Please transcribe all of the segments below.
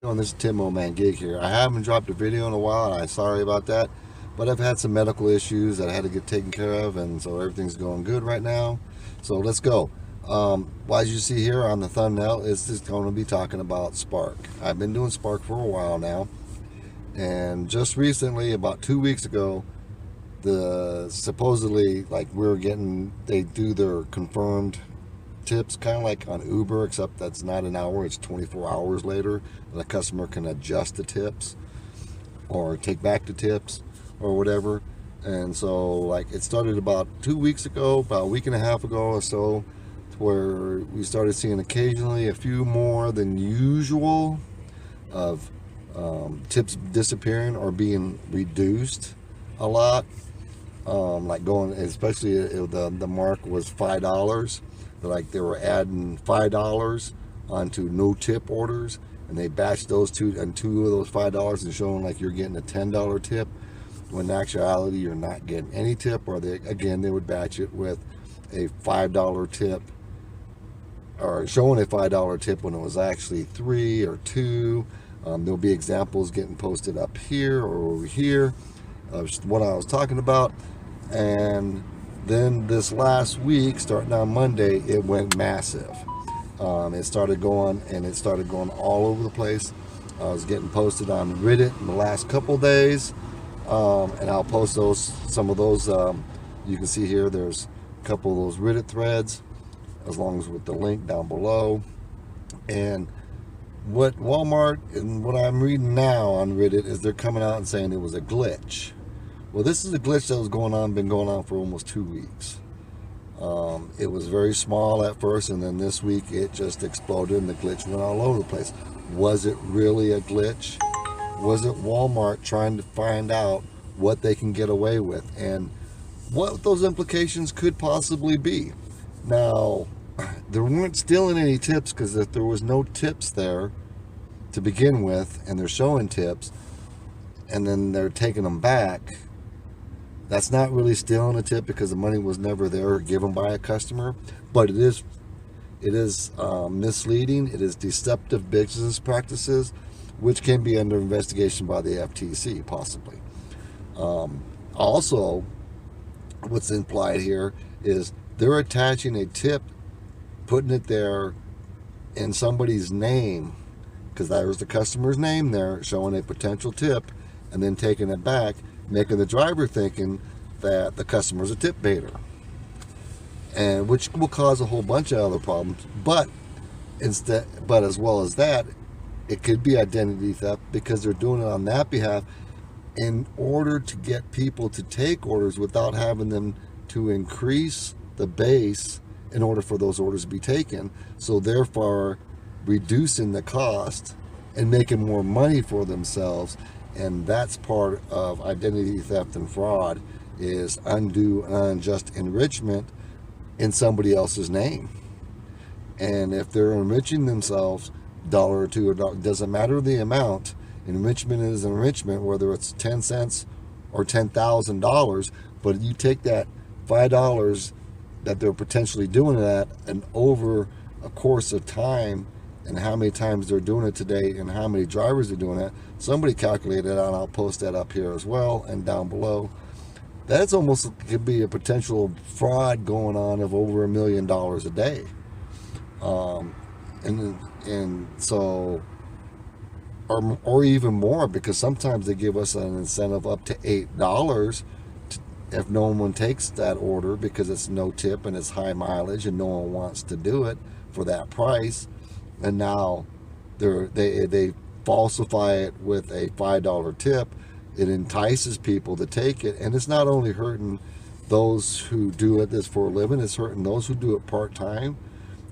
This is Tim Old Man Gig here. I haven't dropped a video in a while, and I'm sorry about that. But I've had some medical issues that I had to get taken care of, and so everything's going good right now. So let's go. As you see here on the thumbnail, is just going to be talking about Spark. I've been doing Spark for a while now, and just recently, about 2 weeks ago, the supposedly like they do their confirmed tips, kind of like on Uber, except that's not an hour, it's 24 hours later. The customer can adjust the tips or take back the tips or whatever. And so like it started about 2 weeks ago, about a week and a half ago or so, where we started seeing occasionally a few more than usual of tips disappearing or being reduced a lot. Like going, especially the mark was $5. Like they were adding $5 onto no tip orders, and they batched those two of those $5 and showing like you're getting a $10 tip, when in actuality you're not getting any tip. Or they would batch it with a $5 tip, or showing a $5 tip when it was actually 3 or 2. There'll be examples getting posted up here or over here of what I was talking about. And then this last week, starting on Monday, it went massive. It started going all over the place. I was getting posted on Reddit in the last couple days, and I'll post some of those. You can see here, there's a couple of those Reddit threads, as long as with the link down below. And what Walmart and what I'm reading now on Reddit is they're coming out and saying it was a glitch. Well, this is a glitch that was been going on for almost 2 weeks. It was very small at first, and then this week it just exploded and the glitch went all over the place. Was it really a glitch? Was it Walmart trying to find out what they can get away with and what those implications could possibly be? Now, they weren't stealing any tips, because if there was no tips there to begin with and they're showing tips and then they're taking them back, that's not really stealing a tip, because the money was never there or given by a customer. But it is misleading. It is deceptive business practices, which can be under investigation by the FTC possibly. Also, what's implied here is they're attaching a tip, putting it there in somebody's name, because that was the customer's name there, showing a potential tip, and then taking it back, making the driver thinking that the customer's a tip baiter, and which will cause a whole bunch of other problems. But as well as that, it could be identity theft, because they're doing it on that behalf in order to get people to take orders without having them to increase the base in order for those orders to be taken. So therefore reducing the cost and making more money for themselves. And that's part of identity theft and fraud, is undue and unjust enrichment in somebody else's name. And if they're enriching themselves $1 or $2, or doesn't matter the amount, enrichment is enrichment, whether it's 10 cents or $10,000. But you take that $5 that they're potentially doing it at, and over a course of time, and how many times they're doing it today and how many drivers are doing it. Somebody calculated it out, and I'll post that up here as well and down below. That's almost could be a potential fraud going on of over $1 million a day. And so, or even more, because sometimes they give us an incentive up to $8 if no one takes that order, because it's no tip and it's high mileage and no one wants to do it for that price. And now they falsify it with a $5 tip. It entices people to take it, and it's not only hurting those who do this for a living, it's hurting those who do it part-time,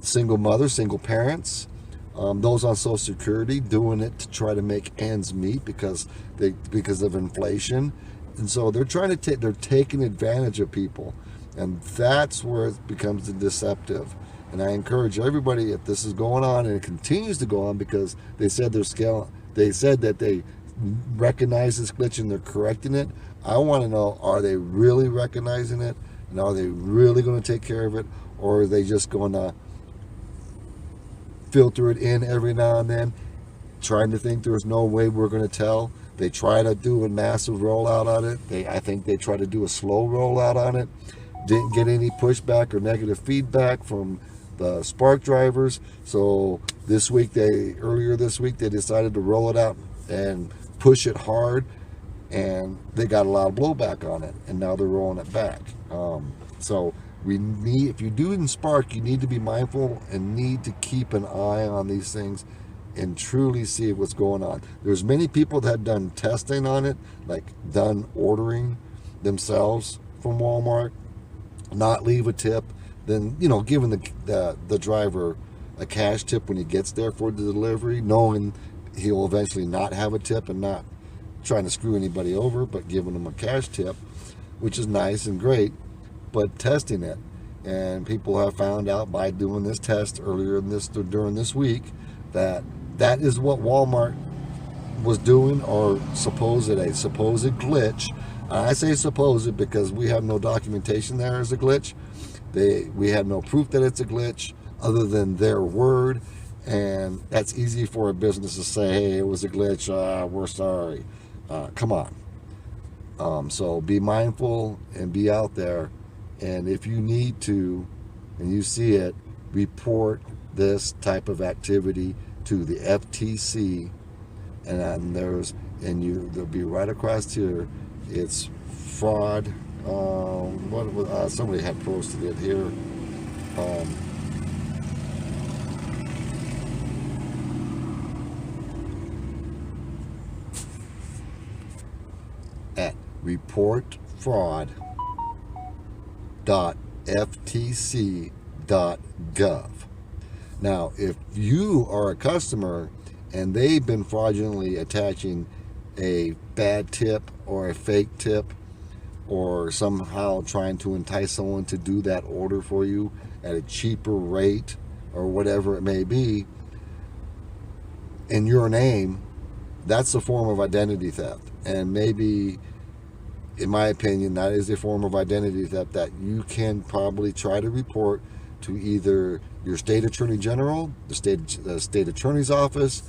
single mothers, single parents, those on Social Security, doing it to try to make ends meet because of inflation. And so they're taking advantage of people, and that's where it becomes deceptive. And I encourage everybody, if this is going on and it continues to go on, because they said that they recognize this glitch and they're correcting it. I want to know, are they really recognizing it, and are they really going to take care of it, or are they just going to filter it in every now and then, trying to think there's no way we're going to tell. They try to do a massive rollout on it. I think they try to do a slow rollout on it. Didn't get any pushback or negative feedback from the Spark drivers. So earlier this week, they decided to roll it out and push it hard, and they got a lot of blowback on it, and now they're rolling it back. So if you do in Spark, you need to be mindful and need to keep an eye on these things and truly see what's going on. There's many people that have done testing on it, like done ordering themselves from Walmart, not leave a tip, then giving the driver a cash tip when he gets there for the delivery, knowing he'll eventually not have a tip and not trying to screw anybody over, but giving them a cash tip, which is nice and great, but testing it. And people have found out by doing this test during this week that is what Walmart was doing, or a supposed glitch. I say supposed because we have no documentation there as a glitch. We have no proof that it's a glitch other than their word, and that's easy for a business to say, hey, it was a glitch, we're sorry. Come on. So be mindful and be out there, and if you need to and you see it, report this type of activity to the FTC, and they'll be right across here. It's fraud. Somebody had posted it here. At reportfraud.ftc.gov. Now, if you are a customer and they've been fraudulently attaching a bad tip or a fake tip, or somehow trying to entice someone to do that order for you at a cheaper rate or whatever it may be in your name, that's a form of identity theft. And maybe, in my opinion, that is a form of identity theft that you can probably try to report to either your state attorney general, the state attorney's office.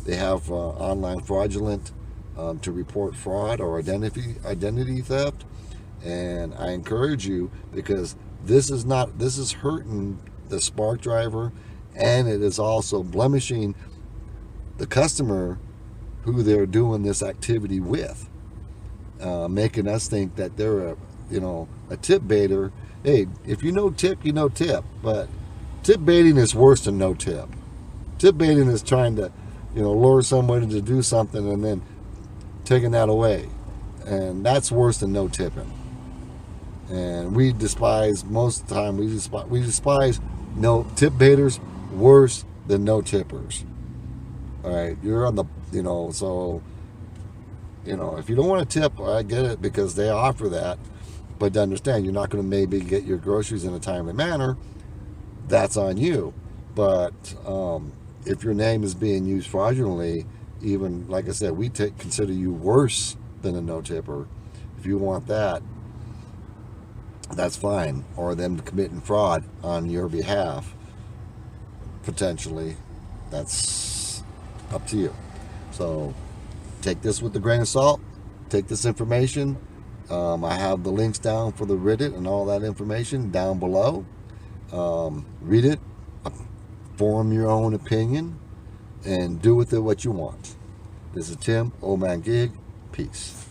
They have online fraudulent to report fraud or identity theft, and I encourage you, because this is hurting the Spark driver, and it is also blemishing the customer who they're doing this activity with, making us think that they're a tip baiter. Hey, if you know tip, you know tip, but tip baiting is worse than no tip. Tip baiting is trying to lure somebody to do something and then taking that away, and that's worse than no tipping. And we despise, most of the time we despise no tip baiters worse than no tippers. All right, you're on the so if you don't want to tip, I get it, because they offer that, but to understand you're not going to maybe get your groceries in a timely manner, that's on you. But if your name is being used fraudulently, even, like I said, we consider you worse than a no-tipper. If you want that, that's fine. Or them committing fraud on your behalf, potentially, that's up to you. So take this with a grain of salt. Take this information. I have the links down for the Reddit and all that information down below. Read it, form your own opinion, and do with it what you want. This is Tim, Old Man Gig. Peace.